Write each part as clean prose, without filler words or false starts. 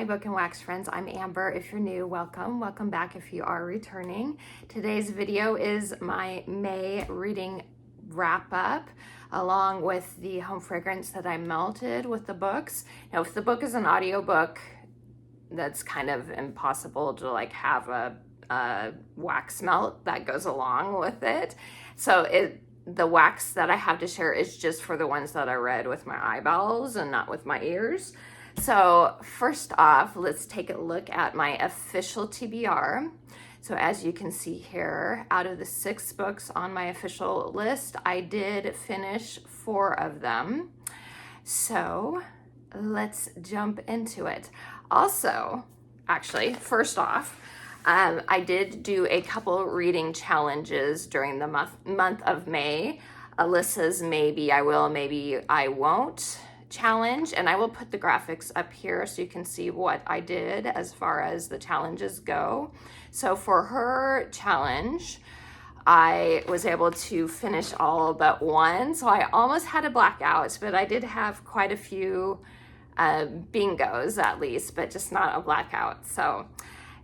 book and wax friends. I'm Amber. If you're new, welcome. Welcome back if you are returning. Today's video is my May reading wrap up along with the home fragrance that I melted with the books. Now, if the book is an audiobook, that's kind of impossible to like have a wax melt that goes along with it. So the wax that I have to share is just for the ones that I read with my eyeballs and not with my ears. So first off, let's take a look at my official TBR. So as you can see here, out of the 6 books on my official list, I did finish 4 of them. So let's jump into it. Also, actually, first off, I did do a couple reading challenges during the month of May. Alyssa's Maybe I Will, Maybe I Won't challenge, and I will put the graphics up here so you can see what I did as far as the challenges go. So for her challenge, I was able to finish all but 1, so I almost had a blackout, but I did have quite a few bingos at least, but just not a blackout. So,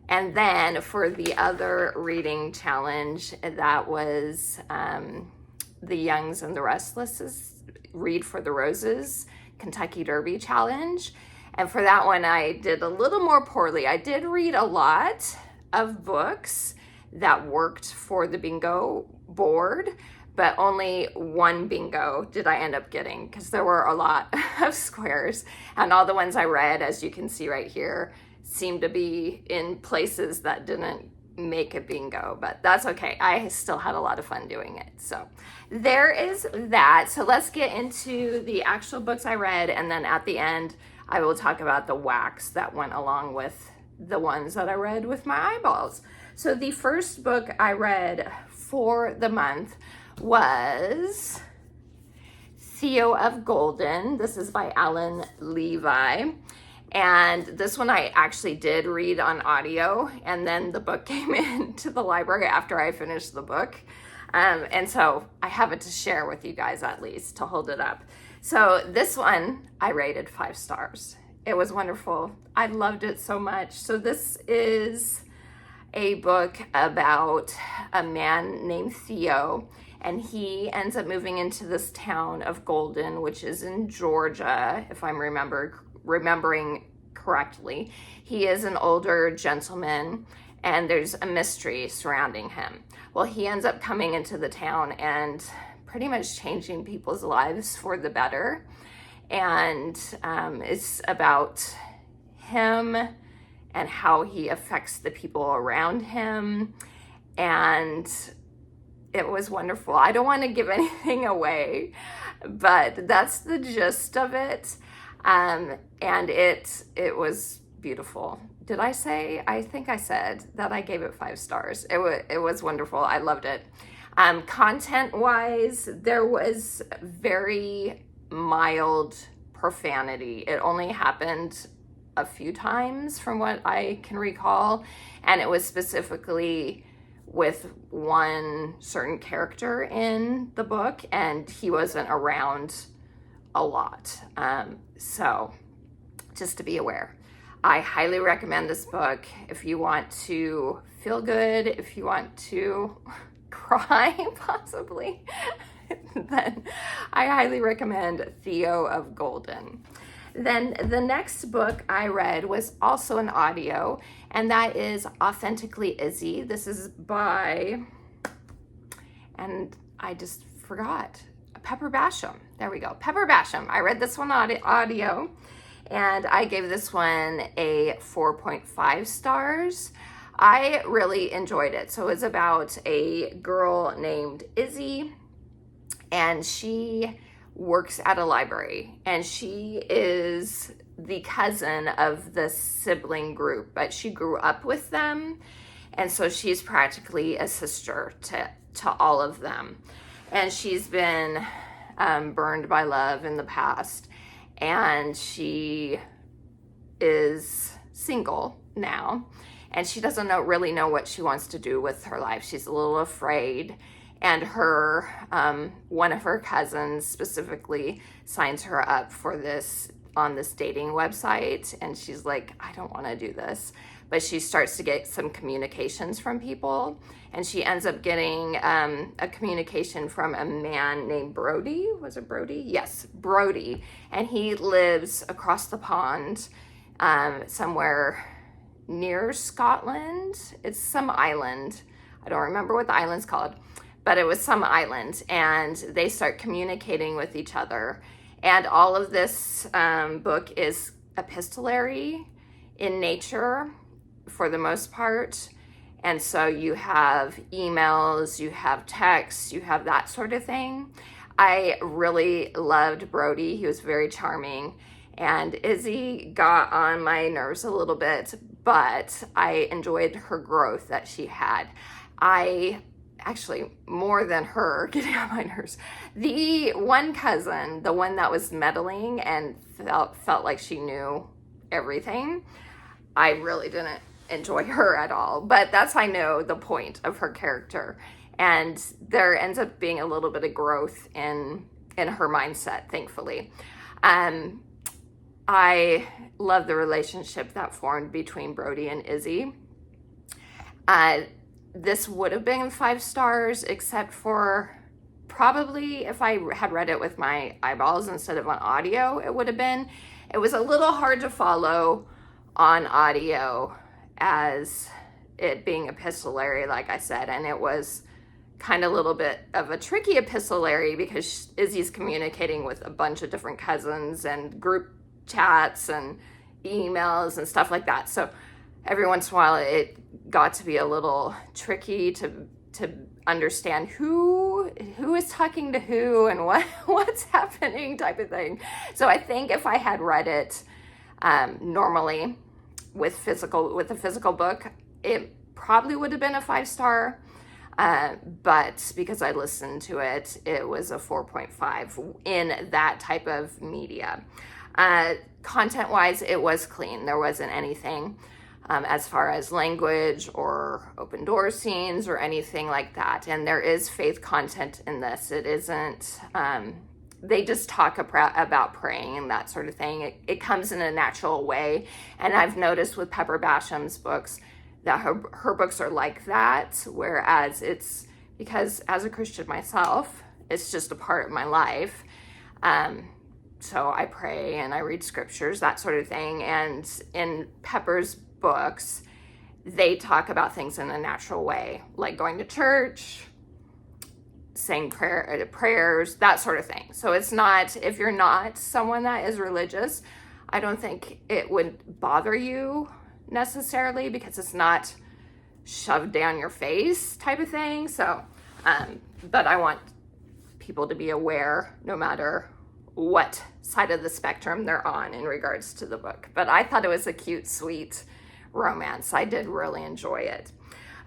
and then for the other reading challenge, that was the Youngs and the Restless's Read for the Roses Kentucky Derby challenge. And for that one, I did a little more poorly. I did read a lot of books that worked for the bingo board, but only 1 bingo did I end up getting because there were a lot of squares, and all the ones I read, as you can see right here, seemed to be in places that didn't make a bingo, but that's okay. I still had a lot of fun doing it. So there is that. So let's get into the actual books I read, and then at the end I will talk about the wax that went along with the ones that I read with my eyeballs. So the first book I read for the month was Theo of Golden. This is by Alan Levi. And this one I actually did read on audio, and then the book came into the library after I finished the book. And so I have it to share with you guys, at least to hold it up. So this one I rated 5 stars. It was wonderful. I loved it so much. So this is a book about a man named Theo, and he ends up moving into this town of Golden, which is in Georgia, if I'm remembering correctly. He is an older gentleman, and there's a mystery surrounding him. Well, he ends up coming into the town and pretty much changing people's lives for the better. And it's about him and how he affects the people around him. And it was wonderful. I don't want to give anything away, but that's the gist of it. And it was beautiful. Did I say? I think I said that I gave it 5 stars. It was wonderful. I loved it. Content-wise, there was very mild profanity. It only happened a few times from what I can recall, and it was specifically with one certain character in the book, and he wasn't around a lot. So just to be aware, I highly recommend this book if you want to feel good, if you want to cry possibly, then I highly recommend Theo of Golden. Then the next book I read was also an audio, and that is Authentically Izzy. This is by, and I just forgot, Pepper Basham. There we go, Pepper Basham. I read this one audio, and I gave this one a 4.5 stars. I really enjoyed it. So it's about a girl named Izzy, and she works at a library, and she is the cousin of the sibling group, but she grew up with them, and so she's practically a sister to all of them. And she's been burned by love in the past, and she is single now, and she doesn't really know what she wants to do with her life. She's a little afraid, and her one of her cousins specifically signs her up for this on this dating website, and she's like, I don't want to do this. But she starts to get some communications from people, and she ends up getting a communication from a man named Brody. Was it Brody? Yes, Brody. And he lives across the pond somewhere near Scotland. It's some island. I don't remember what the island's called, but it was some island, and they start communicating with each other. And all of this book is epistolary in nature for the most part. And so you have emails, you have texts, you have that sort of thing. I really loved Brody. He was very charming. And Izzy got on my nerves a little bit, but I enjoyed her growth that she had. Actually, more than her getting on my nerves, the one cousin, the one that was meddling and felt like she knew everything, I really didn't enjoy her at all. But that's, I know, the point of her character. And there ends up being a little bit of growth in her mindset, thankfully. I love the relationship that formed between Brody and Izzy. This would have been 5 stars, except for probably if I had read it with my eyeballs instead of on audio, it would have been. It was a little hard to follow on audio as it being epistolary, like I said, and it was kind of a little bit of a tricky epistolary because Izzy's communicating with a bunch of different cousins and group chats and emails and stuff like that. So every once in a while it got to be a little tricky to understand who is talking to who and what's happening type of thing. So I think if I had read it normally with a physical book, it probably would have been a 5-star. But because I listened to it, it was a 4.5 in that type of media. Content-wise, it was clean. There wasn't anything as far as language or open door scenes or anything like that. And there is faith content in this. It isn't, they just talk about praying and that sort of thing. It comes in a natural way. And I've noticed with Pepper Basham's books that her books are like that, whereas it's, because as a Christian myself, it's just a part of my life. So I pray and I read scriptures, that sort of thing. And in Pepper's books, they talk about things in a natural way, like going to church, saying prayers, that sort of thing. So it's not, if you're not someone that is religious, I don't think it would bother you necessarily, because it's not shoved down your face type of thing. So, but I want people to be aware no matter what side of the spectrum they're on in regards to the book. But I thought it was a cute, sweet romance. I did really enjoy it.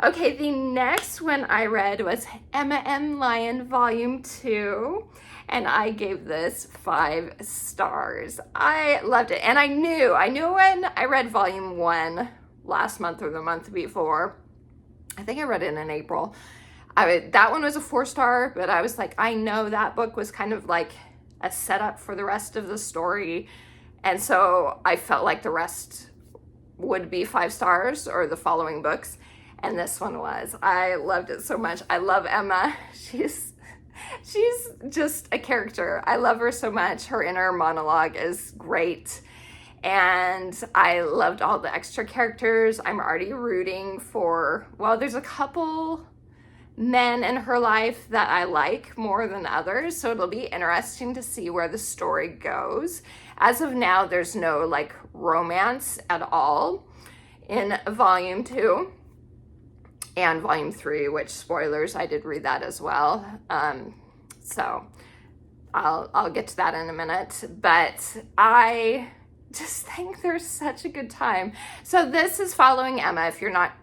Okay, the next one I read was Emma and Lion Volume 2, and I gave this 5 stars. I loved it, and I knew when I read Volume 1 last month or the month before, I think I read it in April, that one was a 4-star, but I was like, I know that book was kind of like a setup for the rest of the story, and so I felt like the rest would be 5 stars, or the following books, and this one was. I loved it so much. I love Emma. She's just a character. I love her so much. Her inner monologue is great, and I loved all the extra characters. I'm already rooting for, well, there's a couple men in her life that I like more than others, so it'll be interesting to see where the story goes. As of now, there's no like romance at all in Volume 2 and Volume 3, which, spoilers, I did read that as well. So I'll get to that in a minute, but I just think there's such a good time. So this is following Emma, if you're not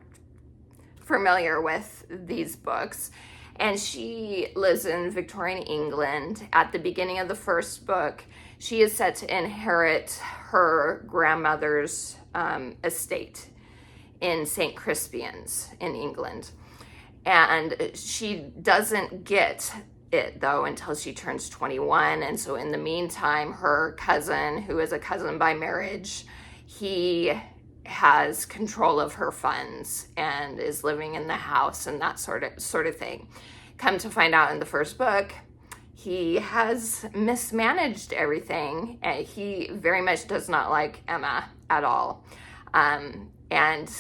familiar with these books, and she lives in Victorian England. At the beginning of the first book, she is set to inherit her grandmother's estate in St. Crispian's in England, and she doesn't get it though until she turns 21. And so in the meantime, her cousin, who is a cousin by marriage, he has control of her funds and is living in the house and that sort of thing. Come to find out in the first book, he has mismanaged everything, and he very much does not like Emma at all. And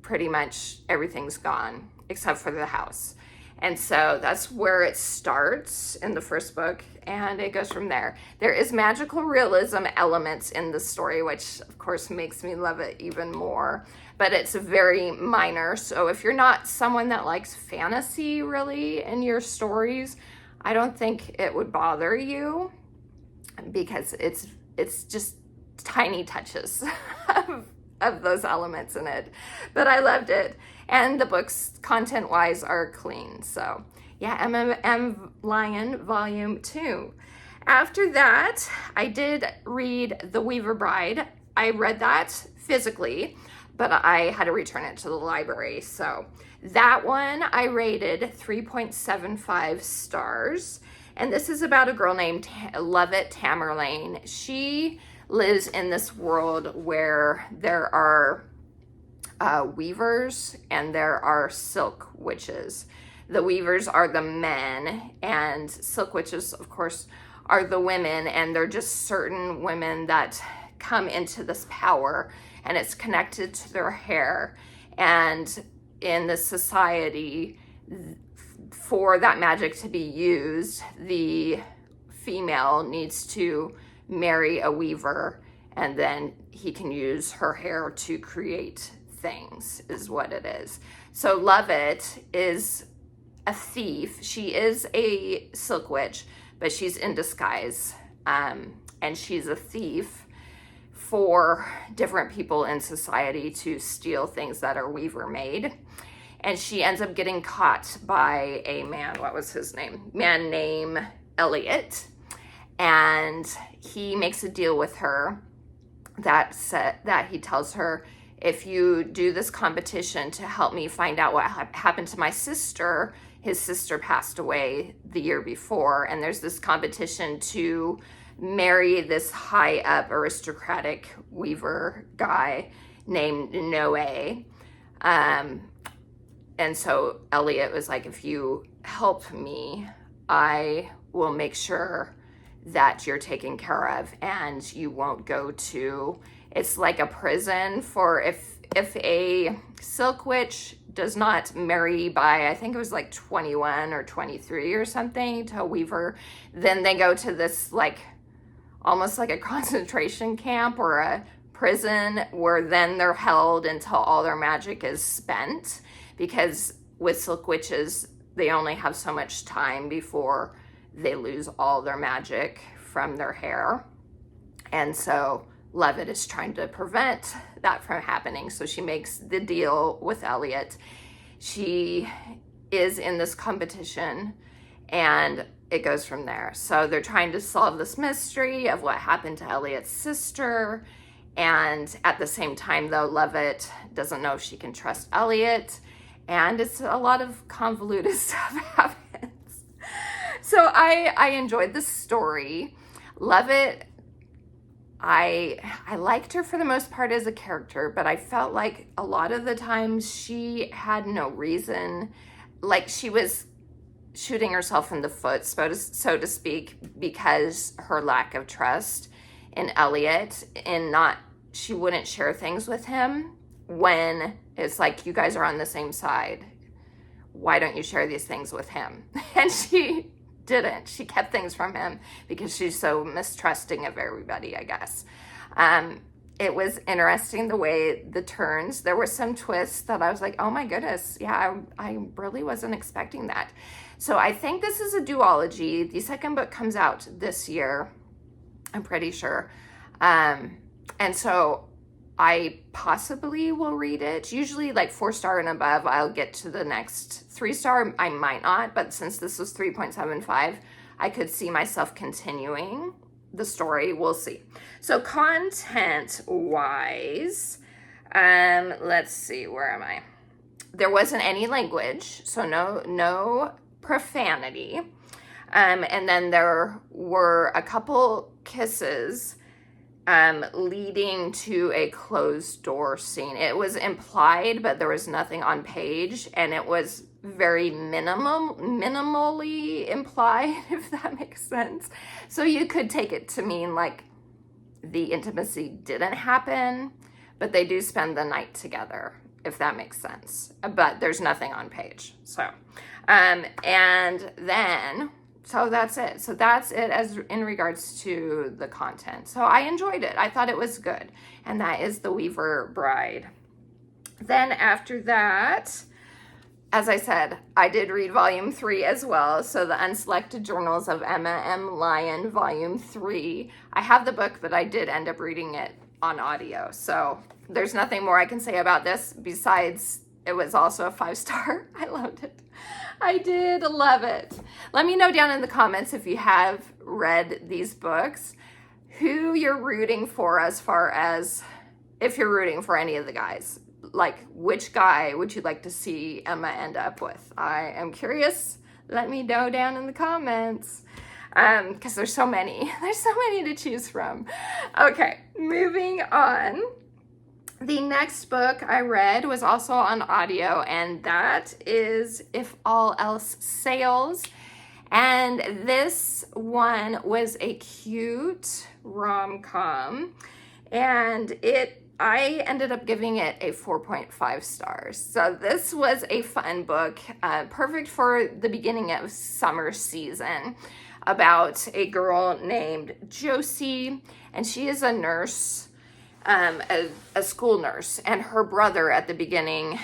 pretty much everything's gone except for the house. And so that's where it starts in the first book, and it goes from there. There is magical realism elements in the story, which of course makes me love it even more, but it's very minor. So if you're not someone that likes fantasy really in your stories, I don't think it would bother you, because it's just tiny touches of those elements in it. But I loved it. And the books, content-wise, are clean. So, yeah, M.M. Lyon, Volume 2. After that, I did read The Weaver Bride. I read that physically, but I had to return it to the library. So that one I rated 3.75 stars. And this is about a girl named Lovett Tamerlane. She lives in this world where there are weavers and there are silk witches. The weavers are the men, and silk witches, of course, are the women, and they're just certain women that come into this power, and it's connected to their hair. And in the society, for that magic to be used, the female needs to marry a weaver, and then he can use her hair to create things, is what it is. So Lovett is a thief. She is a silk witch, but she's in disguise, and she's a thief for different people in society to steal things that are weaver made. And she ends up getting caught by a man. What was his name? Man named Elliot. And he makes a deal with her that he tells her, if you do this competition to help me find out what happened to my sister, his sister passed away the year before, and there's this competition to marry this high up aristocratic weaver guy named Noé. And so Elliot was like, if you help me, I will make sure that you're taken care of and you won't go to, it's like a prison for if a silk witch does not marry by, I think it was like 21 or 23 or something, to a weaver, then they go to this like almost like a concentration camp or a prison, where then they're held until all their magic is spent, because with silk witches, they only have so much time before they lose all their magic from their hair. And so Lovett is trying to prevent that from happening. So she makes the deal with Elliot. She is in this competition, and it goes from there. So they're trying to solve this mystery of what happened to Elliot's sister. And at the same time, though, Lovett doesn't know if she can trust Elliot. And it's a lot of convoluted stuff happens. So I enjoyed the story. Lovett, I liked her for the most part as a character, but I felt like a lot of the times she had no reason, like she was shooting herself in the foot, so to speak, because her lack of trust in Elliot, and she wouldn't share things with him when it's like, you guys are on the same side. Why don't you share these things with him? And she didn't. She kept things from him because she's so mistrusting of everybody, I guess. It was interesting the way the turns, there were some twists that I was like, oh my goodness, yeah, I really wasn't expecting that. So I think this is a duology. The second book comes out this year, I'm pretty sure. And so I possibly will read it. Usually like 4-star and above, I'll get to the next 3-star. I might not, but since this was 3.75, I could see myself continuing the story. We'll see. So content wise, let's see, where am I? There wasn't any language, so no profanity. And then there were a couple kisses leading to a closed door scene. It was implied, but there was nothing on page, and it was very minimally implied, if that makes sense. So you could take it to mean like the intimacy didn't happen, but they do spend the night together, if that makes sense. But there's nothing on page. So, and then, so that's it. So that's it as in regards to the content. So I enjoyed it. I thought it was good. And that is The Weaver Bride. Then after that, as I said, I did read volume 3 as well. So The Unselected Journals of Emma M. Lyon, volume 3. I have the book, but I did end up reading it on audio. So there's nothing more I can say about this besides it was also a 5-star. I loved it. I did love it. Let me know down in the comments if you have read these books, who you're rooting for as far as if you're rooting for any of the guys. Like, which guy would you like to see Emma end up with? I am curious. Let me know down in the comments. Because there's so many. There's so many to choose from. Okay, moving on. The next book I read was also on audio, and that is If All Else Sails. And this one was a cute rom-com, and I ended up giving it a 4.5 stars. So this was a fun book, perfect for the beginning of summer season, about a girl named Josie, and she is a nurse, a school nurse, and her brother at the beginning,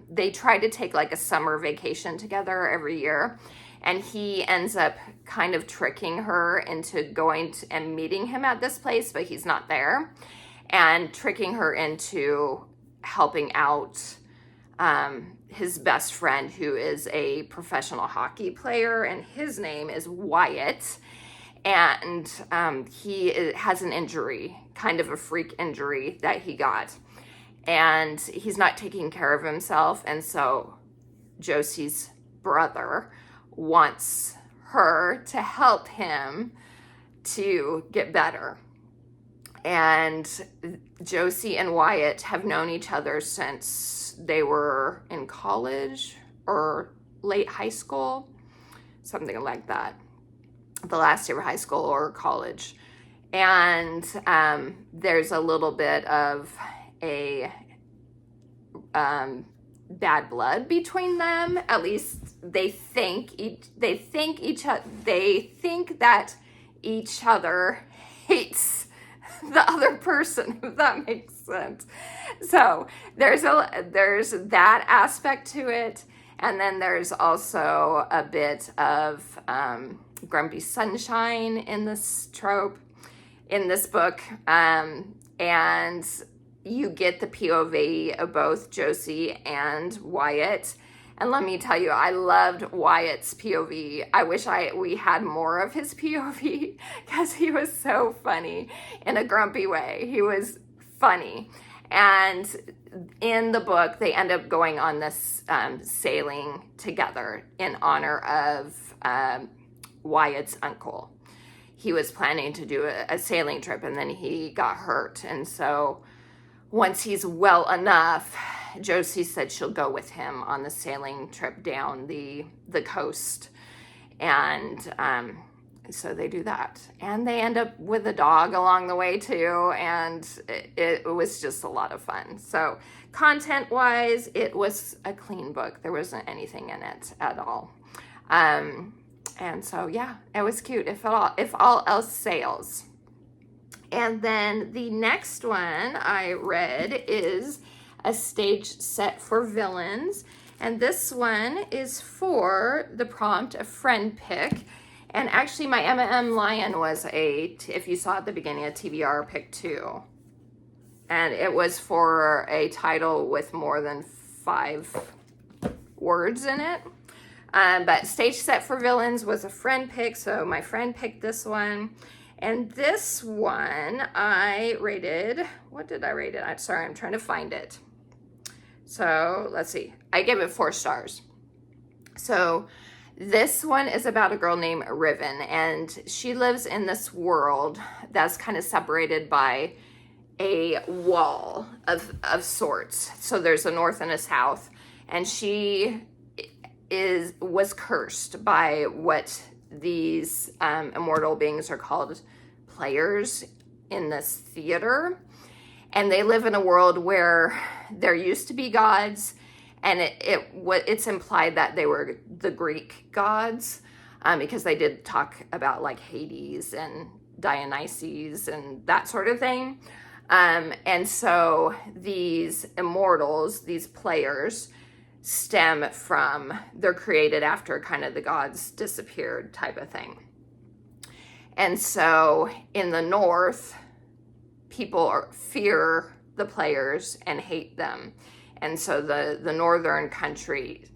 they try to take like a summer vacation together every year, and he ends up kind of tricking her into going and meeting him at this place, but he's not there, and tricking her into helping out his best friend, who is a professional hockey player, and his name is Wyatt. And he has an injury, kind of a freak injury that he got. And he's not taking care of himself. And so Josie's brother wants her to help him to get better. And Josie and Wyatt have known each other since they were in college or late high school, something like that. The last year of high school or college. And there's a little bit of a bad blood between them. At least they think that each other hates the other person, if that makes sense. So there's that aspect to it. And then there's also a bit of grumpy sunshine in this trope, in this book. And you get the POV of both Josie and Wyatt. And let me tell you, I loved Wyatt's POV. I wish we had more of his POV because he was so funny in a grumpy way. He was funny. And in the book, they end up going on this sailing together in honor of Wyatt's uncle. He was planning to do a sailing trip, and then he got hurt. And so once he's well enough, Josie said she'll go with him on the sailing trip down the coast. And so they do that. And they end up with a dog along the way too. And it was just a lot of fun. So content-wise, it was a clean book. There wasn't anything in it at all. And so, yeah, it was cute. If all else sails. And then the next one I read is A Stage Set for Villains. And this one is for the prompt, a friend pick. And actually my Emma M. Lyon was if you saw at the beginning, a TBR pick too. And it was for a title with more than 5 words in it. But Stage Set for Villains was a friend pick, so my friend picked this one. And this one I rated, what did I rate it? I'm sorry, I'm trying to find it. So let's see, I gave it 4 stars. So This one is about a girl named Riven, and she lives in this world that's kind of separated by a wall of sorts. So there's a north and a south, and she was cursed by what these immortal beings are called players in this theater. And they live in a world where there used to be gods, and it's implied that they were the Greek gods, because they did talk about like Hades and Dionysus and that sort of thing. And so these immortals, these players, stem from, they're created after kind of the gods disappeared type of thing. And so in the north, people fear the players and hate them. And so the northern country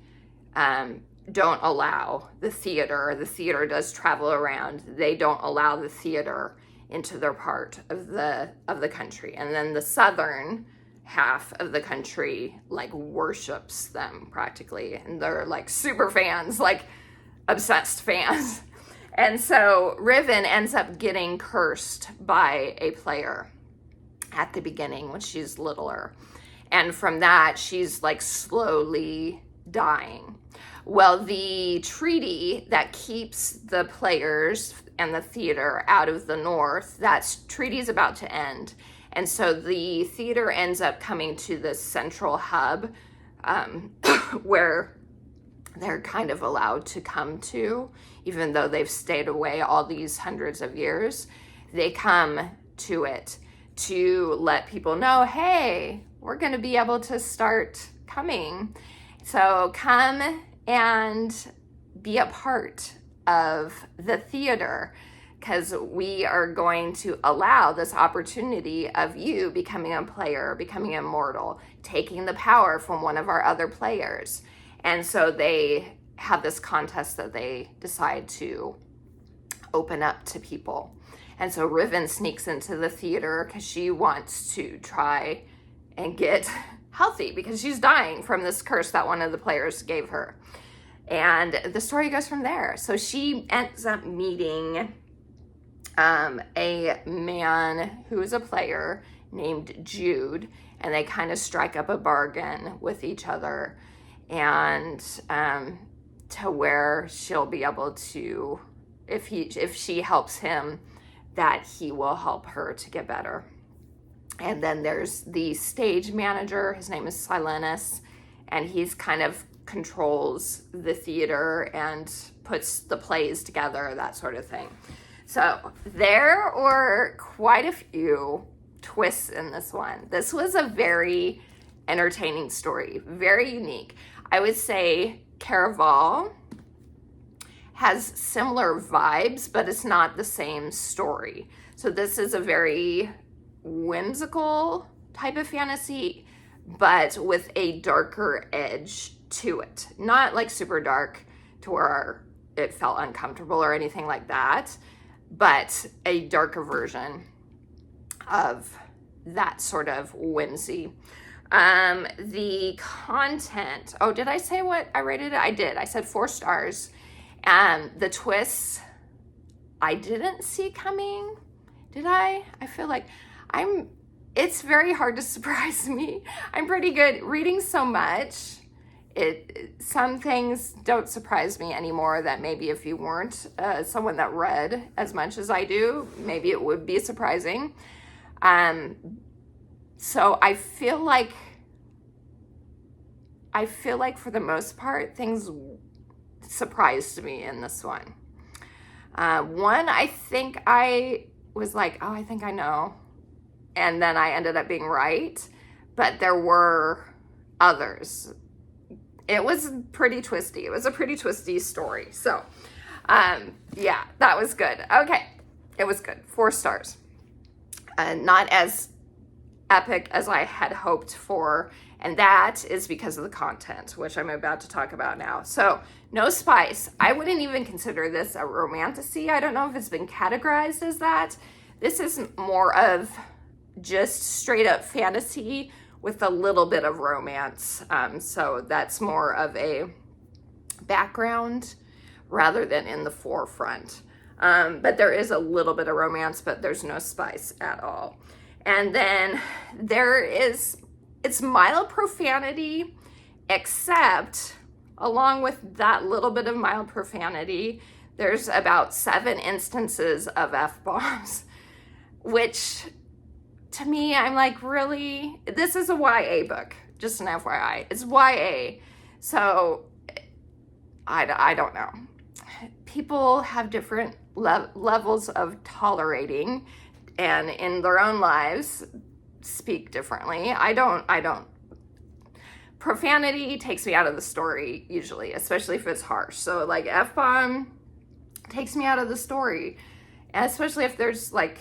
don't allow the theater. The theater does travel around. They don't allow the theater into their part of the country. And then the southern half of the country like worships them practically. And they're like super fans, like obsessed fans. And so Riven ends up getting cursed by a player at the beginning when she's littler. And from that, she's like slowly dying. Well, the treaty that keeps the players and the theater out of the north, that treaty is about to end. And so the theater ends up coming to the central hub where they're kind of allowed to come to, even though they've stayed away all these hundreds of years. They come to it to let people know, hey, we're going to be able to start coming. So come and be a part of the theater, because we are going to allow this opportunity of you becoming a player, becoming immortal, taking the power from one of our other players. And so they have this contest that they decide to open up to people. And so Riven sneaks into the theater because she wants to try and get healthy because she's dying from this curse that one of the players gave her. And the story goes from there. So she ends up meeting a man who is a player named Jude, and they kind of strike up a bargain with each other, and to where she'll be able to, if she helps him, that he will help her to get better. And then there's the stage manager. His name is Silenus, and he's kind of controls the theater and puts the plays together, that sort of thing. So there were quite a few twists in this one. This was a very entertaining story, very unique. I would say Caraval has similar vibes, but it's not the same story. So this is a very whimsical type of fantasy, but with a darker edge to it. Not like super dark to where it felt uncomfortable or anything like that, but a darker version of that sort of whimsy. The content, oh, did I say what I rated it? I did. I said 4 stars. The twists I didn't see coming. Did I? I feel like it's very hard to surprise me. I'm pretty good reading so much. Some things don't surprise me anymore that maybe if you weren't someone that read as much as I do, maybe it would be surprising. So I feel like for the most part, things surprised me in this one. One, I think I was like, oh, I think I know. And then I ended up being right. But there were others. It was pretty twisty. It was a pretty twisty story. So, yeah, that was good. Okay, it was good. 4 stars. Not as epic as I had hoped for, and that is because of the content, which I'm about to talk about now. So, no spice. I wouldn't even consider this a romantasy. I don't know if it's been categorized as that. This is more of just straight up fantasy with a little bit of romance. So that's more of a background rather than in the forefront. But there is a little bit of romance, but there's no spice at all. And then it's mild profanity, except along with that little bit of mild profanity, there's about 7 instances of F-bombs, which to me, I'm like, really? This is a YA book, just an FYI. It's YA. So I don't know. People have different levels of tolerating, and in their own lives speak differently. I don't. Profanity takes me out of the story usually, especially if it's harsh. So like F-bomb takes me out of the story, especially if there was like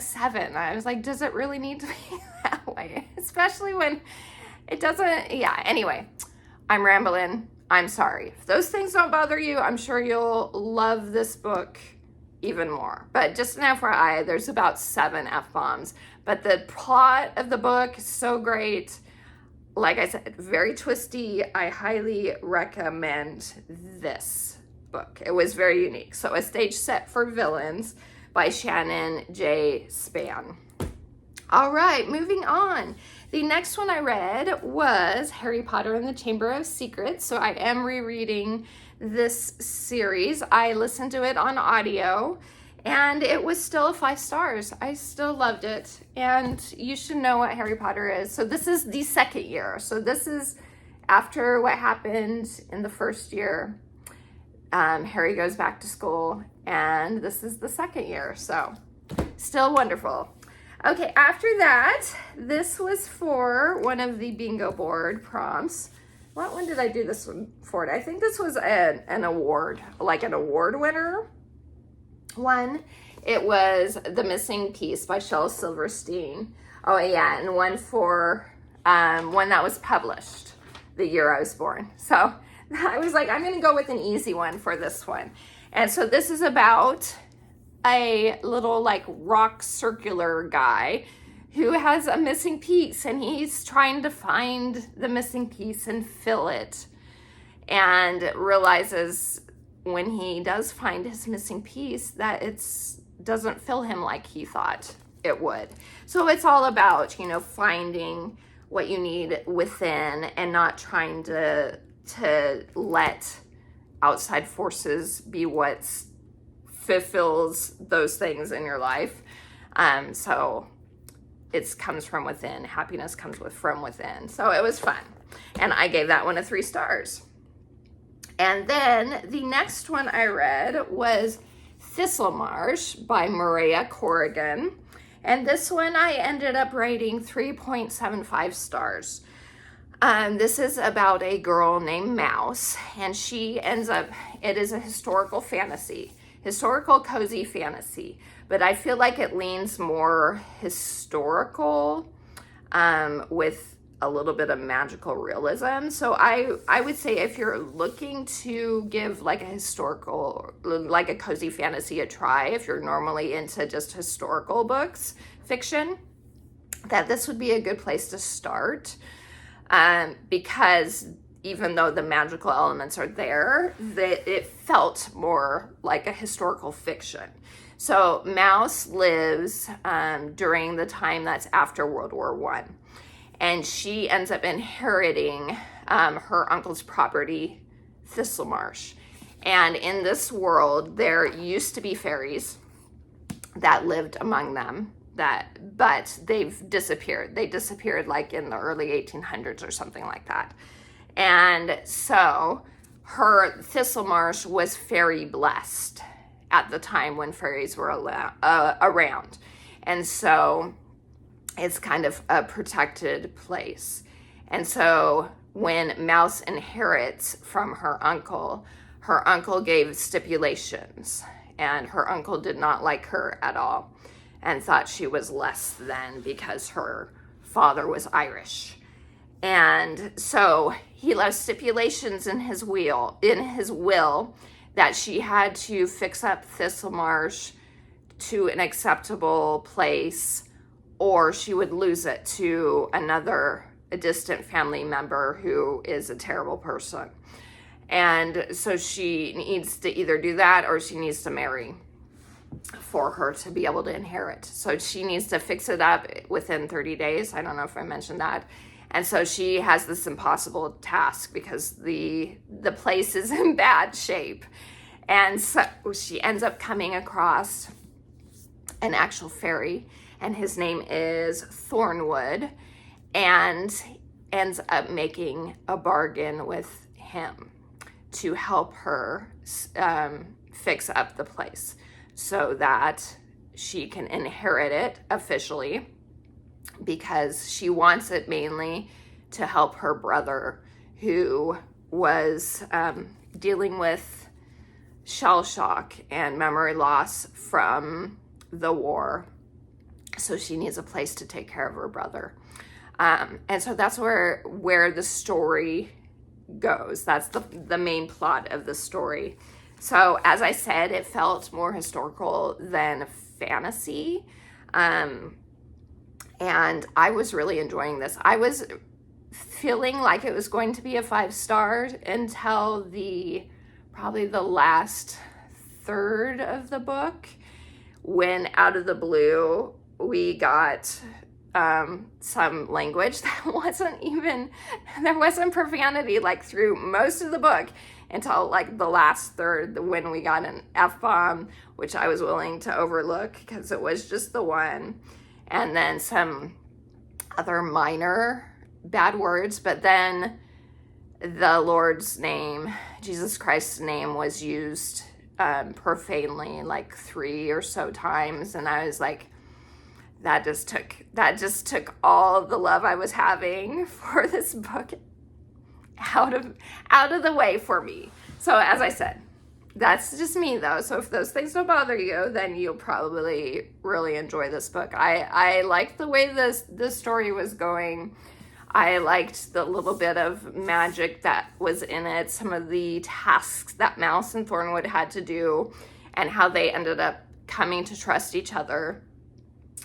7. I was like, does it really need to be that way? Especially when it doesn't. Yeah, anyway, I'm rambling. I'm sorry. If those things don't bother you, I'm sure you'll love this book even more. But just an FYI, there's about 7 F-bombs. But the plot of the book is so great. Like I said, very twisty. I highly recommend this book. It was very unique. So A Stage Set for Villains by Shannon J. Spann. All right, moving on. The next one I read was Harry Potter and the Chamber of Secrets. So I am rereading this series. I listened to it on audio, and it was still 5 stars. I still loved it. And you should know what Harry Potter is. So this is the second year. So this is after what happened in the first year. Harry goes back to school, and this is the second year. So still wonderful. Okay, after that, this was for one of the bingo board prompts. What one did I do this one for? I think this was an award, like an award winner one. It was The Missing Piece by Shel Silverstein. Oh yeah, and one for one that was published the year I was born. So I was like, I'm gonna go with an easy one for this one. And so this is about a little like rock circular guy who has a missing piece, and he's trying to find the missing piece and fill it, and realizes when he does find his missing piece that it doesn't fill him like he thought it would. So it's all about, finding what you need within and not trying to let outside forces be what's fulfills those things in your life. So it comes from within. Happiness comes from within. So it was fun. And I gave that one a 3 stars. And then the next one I read was Thistlemarsh by Maria Corrigan. And this one I ended up rating 3.75 stars. This is about a girl named Mouse, and she ends up, it is a historical cozy fantasy, but I feel like it leans more historical with a little bit of magical realism. So I would say if you're looking to give like a historical, like a cozy fantasy a try, if you're normally into just historical books, fiction, that this would be a good place to start. Because even though the magical elements are there, it felt more like a historical fiction. So Mouse lives during the time that's after World War I. And she ends up inheriting her uncle's property, Thistlemarsh. And in this world, there used to be fairies that lived among them, but they've disappeared. They disappeared like in the early 1800s or something like that. And so her Thistlemarsh was fairy blessed at the time when fairies were around. And so it's kind of a protected place. And so when Mouse inherits from her uncle gave stipulations, and her uncle did not like her at all and thought she was less than because her father was Irish. And so he left stipulations in his will that she had to fix up Thistlemarsh to an acceptable place, or she would lose it to a distant family member who is a terrible person. And so she needs to either do that or she needs to marry for her to be able to inherit. So she needs to fix it up within 30 days. I don't know if I mentioned that. And so she has this impossible task because the place is in bad shape. And so she ends up coming across an actual fairy, and his name is Thornwood, and ends up making a bargain with him to help her fix up the place so that she can inherit it officially, because she wants it mainly to help her brother, who was dealing with shell shock and memory loss from the war. So she needs a place to take care of her brother. And so that's where the story goes. That's the main plot of the story. So as I said, it felt more historical than fantasy. And I was really enjoying this. I was feeling like it was going to be a 5-star until probably the last third of the book, when out of the blue we got some language that there wasn't profanity like through most of the book until like the last third, when we got an F-bomb, which I was willing to overlook because it was just the one, and then some other minor bad words. But then the Lord's name, Jesus Christ's name, was used profanely like 3 or so times, and I was like, that just took all the love I was having for this book out of the way for me. So as I said, that's just me though. So if those things don't bother you, then you'll probably really enjoy this book. I liked the way the story was going. I liked the little bit of magic that was in it, some of the tasks that Mouse and Thornwood had to do, and how they ended up coming to trust each other,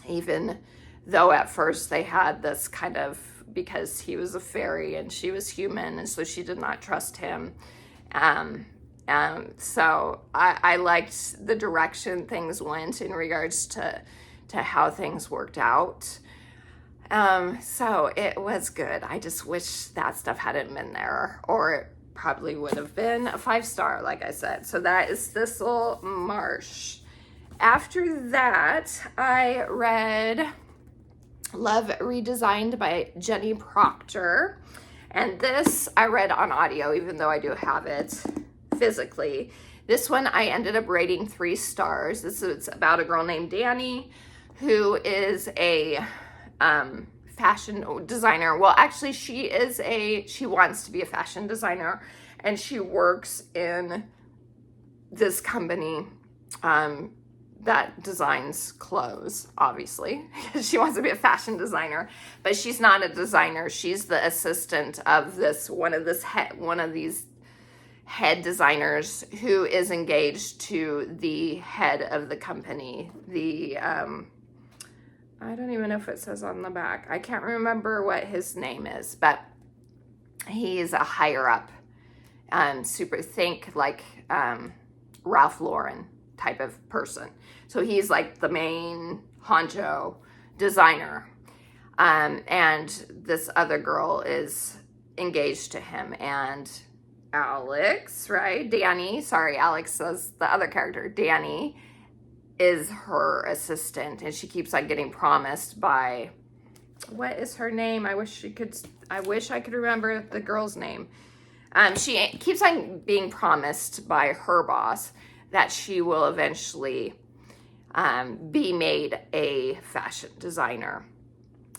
even though at first they had this kind of, because he was a fairy and she was human, and so she did not trust him. So I liked the direction things went in regards to how things worked out. So it was good. I just wish that stuff hadn't been there, or it probably would have been a 5-star, like I said. So that is Thistlemarsh. After that, I read Love Redesigned by Jenny Proctor. And this I read on audio, even though I do have it physically. This one I ended up rating 3 stars. It's about a girl named Danny, who is a fashion designer. Well, actually, she wants to be a fashion designer, and she works in this company that designs clothes, obviously, because she wants to be a fashion designer, but she's not a designer. She's the assistant of one of these head designers, who is engaged to the head of the company. I don't even know if it says on the back. I can't remember what his name is, but he's a higher up, think like Ralph Lauren type of person. So he's like the main honcho designer. And this other girl is engaged to him, and Alex, right? Alex says the other character, Danny, is her assistant, and she keeps on getting promised by, what is her name? I wish I could remember the girl's name. She keeps on being promised by her boss that she will eventually be made a fashion designer.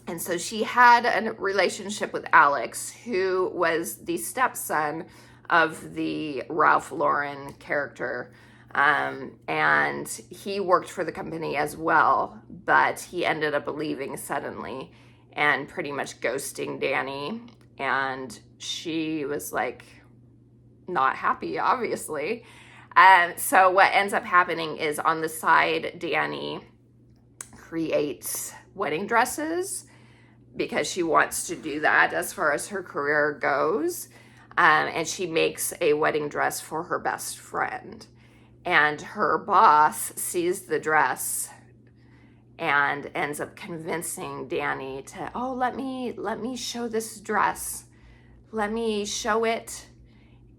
And so she had a relationship with Alex, who was the stepson of the Ralph Lauren character. And he worked for the company as well, but he ended up leaving suddenly and pretty much ghosting Danny. And she was like not happy, obviously. So what ends up happening is, on the side, Danny creates wedding dresses because she wants to do that as far as her career goes. and she makes a wedding dress for her best friend. And her boss sees the dress and ends up convincing Danny to, oh, let me show this dress. Let me show it,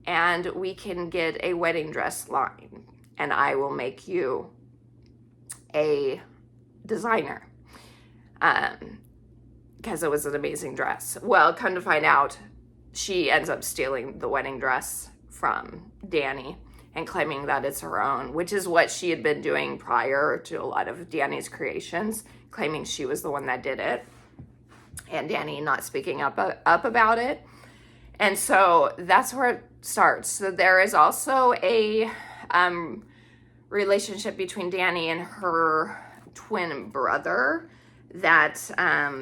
and we can get a wedding dress line, and I will make you a designer. Because it was an amazing dress. Well, come to find out, she ends up stealing the wedding dress from Danny and claiming that it's her own, which is what she had been doing prior to a lot of Danny's creations, claiming she was the one that did it, and Danny not speaking up about it. And so that's where it starts. So there is also a relationship between Danny and her twin brother, that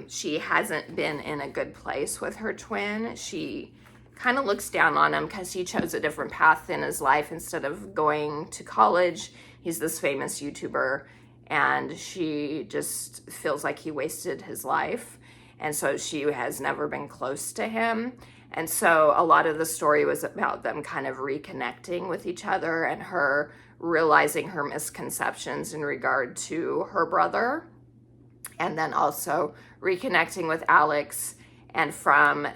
she hasn't been in a good place with her twin. She kind of looks down on him because he chose a different path in his life. Instead of going to college, he's this famous YouTuber, and she just feels like he wasted his life. And so she has never been close to him. And so a lot of the story was about them kind of reconnecting with each other, and her realizing her misconceptions in regard to her brother, and then also reconnecting with Alex. And from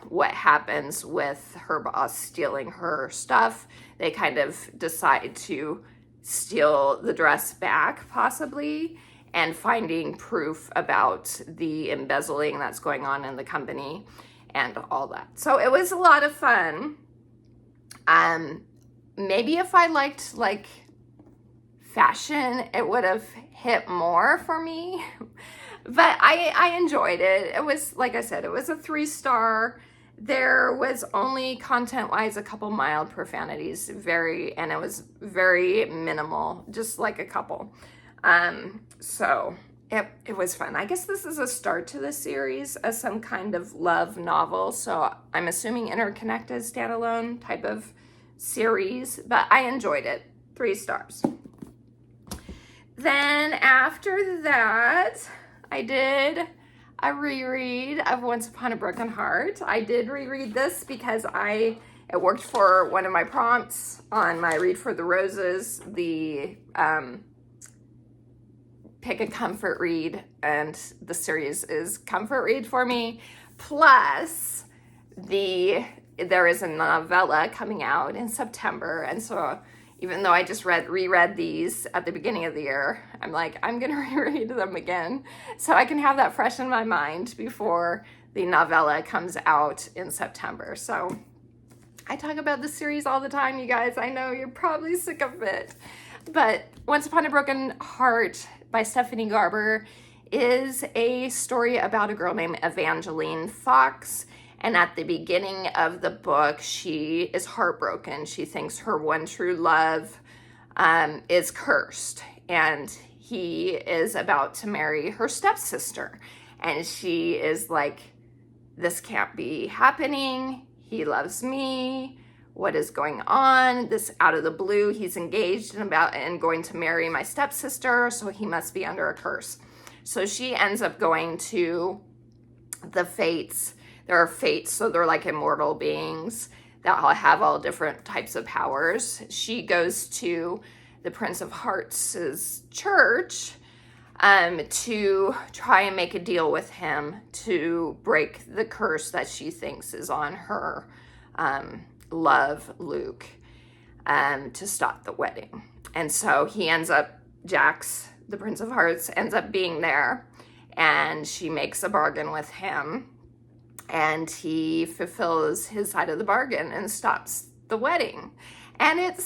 what happens with her boss stealing her stuff, they kind of decide to steal the dress back, possibly, and finding proof about the embezzling that's going on in the company and all that. So it was a lot of fun. Maybe if I liked like fashion, it would have hit more for me. But I enjoyed it. It was, like I said, it was a 3-star. There was only content-wise a couple mild profanities, and it was very minimal, just like a couple. So it was fun. I guess this is a start to the series as some kind of love novel. So I'm assuming interconnected, standalone type of series, but I enjoyed it. 3 stars. Then after that, I did a reread of Once Upon a Broken Heart. I did reread this because it worked for one of my prompts on my Read for the Roses, the pick a comfort read, and the series is comfort read for me. Plus, there is a novella coming out in September, and so even though I just reread these at the beginning of the year, I'm like, I'm going to reread them again so I can have that fresh in my mind before the novella comes out in September. So I talk about this series all the time, you guys. I know you're probably sick of it. But Once Upon a Broken Heart by Stephanie Garber is a story about a girl named Evangeline Fox. And at the beginning of the book, she is heartbroken. She thinks her one true love is cursed, and he is about to marry her stepsister. And she is like, this can't be happening. He loves me. What is going on? This out of the blue, he's engaged and going to marry my stepsister, so he must be under a curse. So she ends up going to the fates. There are fates, so they're like immortal beings that all have all different types of powers. She goes to the Prince of Hearts' church to try and make a deal with him to break the curse that she thinks is on her love, Luke, to stop the wedding. And so Jax, the Prince of Hearts, ends up being there, and she makes a bargain with him. And he fulfills his side of the bargain and stops the wedding. And it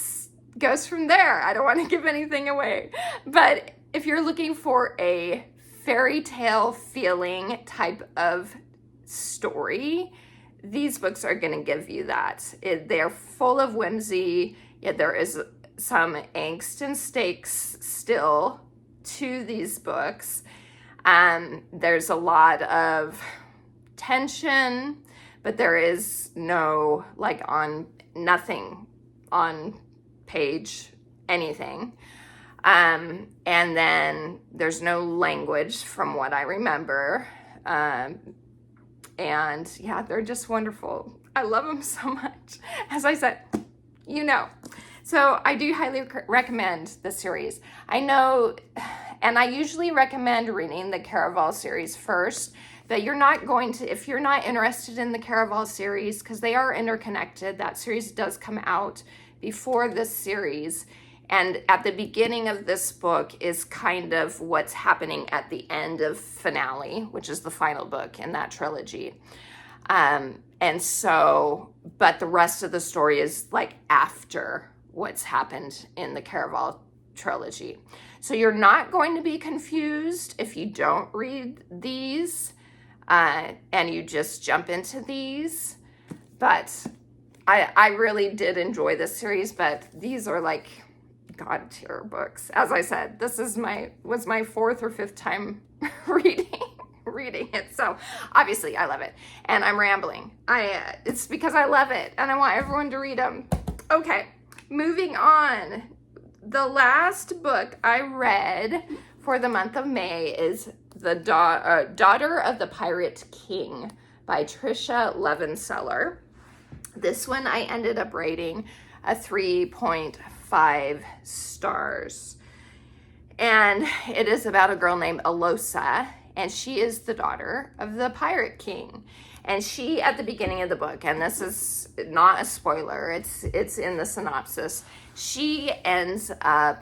goes from there. I don't want to give anything away. But if you're looking for a fairy tale feeling type of story, these books are going to give you that. They're full of whimsy, yet there is some angst and stakes still to these books. There's a lot of tension, but there is nothing on page anything. And then there's no language from what I remember. And yeah, they're just wonderful. I love them so much. As I said, you know. So I do highly recommend the series. I know, and I usually recommend reading the Caraval series first, but you're not going to, if you're not interested in the Caraval series, because they are interconnected, that series does come out before this series. And at the beginning of this book is kind of what's happening at the end of finale, which is the final book in that trilogy. And so, but the rest of the story is like after what's happened in the Caraval trilogy. So you're not going to be confused if you don't read these and you just jump into these. But I really did enjoy this series, but these are like God tier books. As I said, this is was my 4th or 5th time reading it. So obviously I love it, and I'm rambling. It's because I love it and I want everyone to read them. Okay, moving on. The last book I read for the month of May is The Daughter of the Pirate King by Tricia Levenseller. This one I ended up rating a 3.5 stars. And it is about a girl named Alosa, and she is the daughter of the Pirate King. And she, at the beginning of the book, and this is not a spoiler, it's in the synopsis, she ends up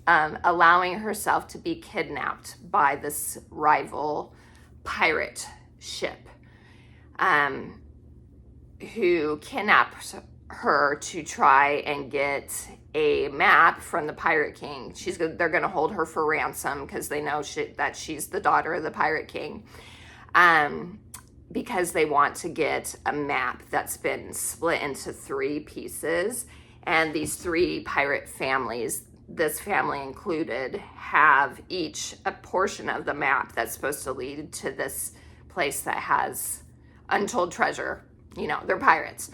allowing herself to be kidnapped by this rival pirate ship, who kidnapped her to try and get a map from the Pirate King. They're going to hold her for ransom because they know that she's the daughter of the Pirate King, because they want to get a map that's been split into 3 pieces. And these 3 pirate families, this family included, have each a portion of the map that's supposed to lead to this place that has untold treasure. You know, they're pirates.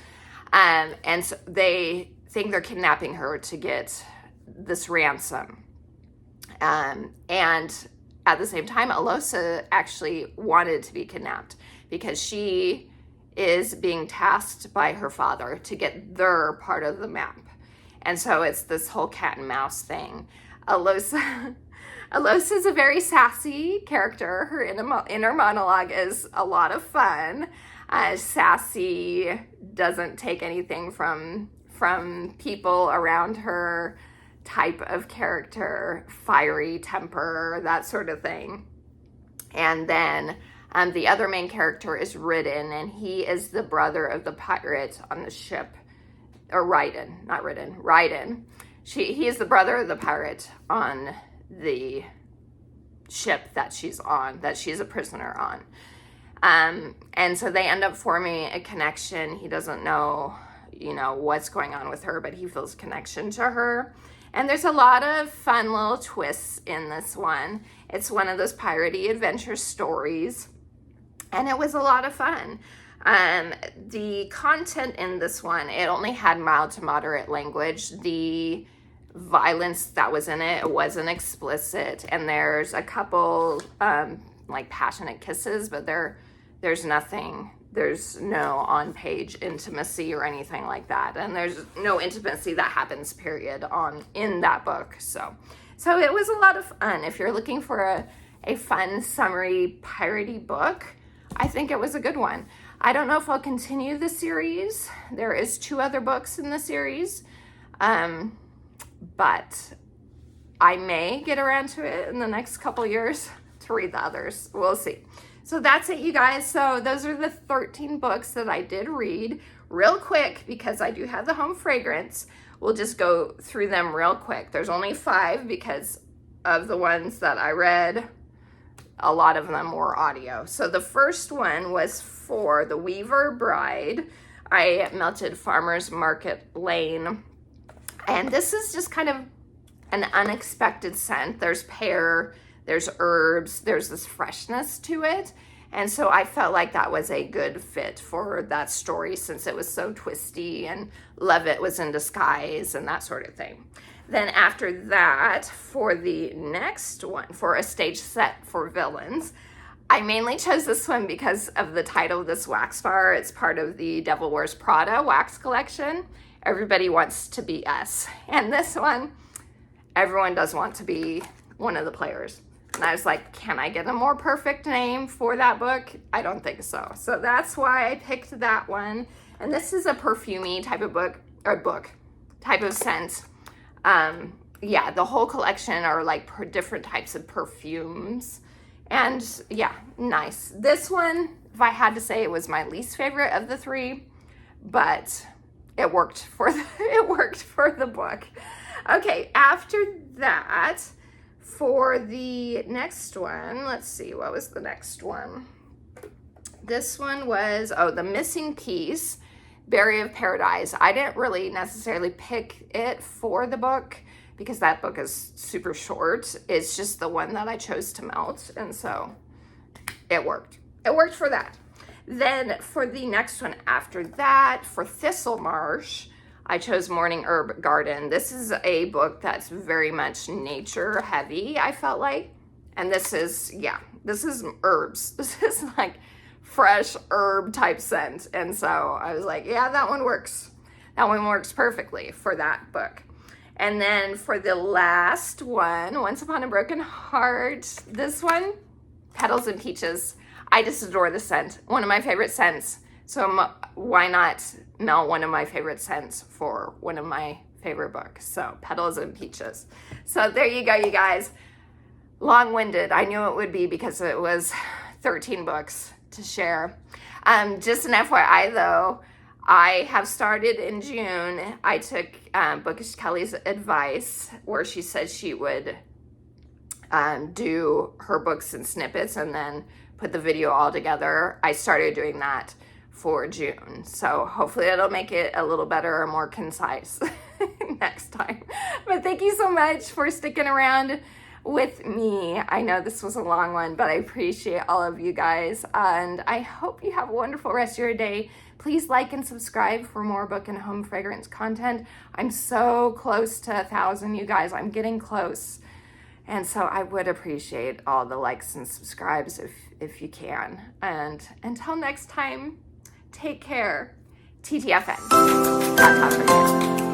And so they think they're kidnapping her to get this ransom. And at the same time, Alosa actually wanted to be kidnapped because she is being tasked by her father to get their part of the map. And so it's this whole cat and mouse thing. Alosa is a very sassy character. Her inner monologue is a lot of fun. Sassy, doesn't take anything from people around her type of character, fiery temper, that sort of thing. And then the other main character is Ridden, and he is the brother of the pirate on the ship, or Ryden, not Ridden, Ryden. He is the brother of the pirate on the ship that she's on, that she's a prisoner on. And so they end up forming a connection. He doesn't know, what's going on with her, but he feels connection to her. And there's a lot of fun little twists in this one. It's one of those piratey adventure stories, and it was a lot of fun. The content in this one, it only had mild to moderate language. The violence that was in it wasn't explicit, and there's a couple like passionate kisses, but there's no on-page intimacy or anything like that, and there's no intimacy that happens period in that book. So it was a lot of fun. If you're looking for a fun summery piratey book, I think it was a good one. I don't know if I'll continue the series. There is 2 other books in the series, but I may get around to it in the next couple years to read the others. We'll see. So that's it, you guys. So those are the 13 books that I did read real quick because I do have the home fragrance. We'll just go through them real quick. There's only 5 because of the ones that I read. A lot of them were audio. So the first one was for The Weaver Bride. I melted Farmer's Market Lane. And this is just kind of an unexpected scent. There's pear, there's herbs, there's this freshness to it. And so I felt like that was a good fit for that story since it was so twisty and Levitt was in disguise and that sort of thing. Then after that, for the next one, for A Stage Set for Villains, I mainly chose this one because of the title of this wax bar. It's part of the Devil Wears Prada wax collection. Everybody wants to be us. And this one, everyone does want to be one of the players. And I was like, can I get a more perfect name for that book? I don't think so. So that's why I picked that one. And this is a perfumey type of book, type of scent. Yeah, the whole collection are like different types of perfumes. And yeah, nice. This one, if I had to say, it was my least favorite of the three, but it worked for the book. Okay, after that, for the next one, let's see, what was the next one? This one was, The Missing Piece, Berry of Paradise. I didn't really necessarily pick it for the book because that book is super short. It's just the one that I chose to melt, and so it worked. It worked for that. Then for the next one after that, for Thistlemarsh, I chose Morning Herb Garden. This is a book that's very much nature heavy, I felt like. And this is herbs. This is like fresh herb type scent. And so I was like, yeah, that one works. That one works perfectly for that book. And then for the last one, Once Upon a Broken Heart, this one, Petals and Peaches. I just adore the scent. One of my favorite scents. So why not melt one of my favorite scents for one of my favorite books? So Petals and Peaches. So there you go, you guys. Long-winded. I knew it would be because it was 13 books to share. Just an FYI though, I have started in June. I took Bookish Kelly's advice where she said she would do her books in snippets and then put the video all together. I started doing that for June. So hopefully it'll make it a little better or more concise next time. But thank you so much for sticking around with me. I know this was a long one, but I appreciate all of you guys. And I hope you have a wonderful rest of your day. Please like and subscribe for more book and home fragrance content. I'm so close to 1,000, you guys. I'm getting close. And so I would appreciate all the likes and subscribes if you can. And until next time, take care. TTFN. That's all for you.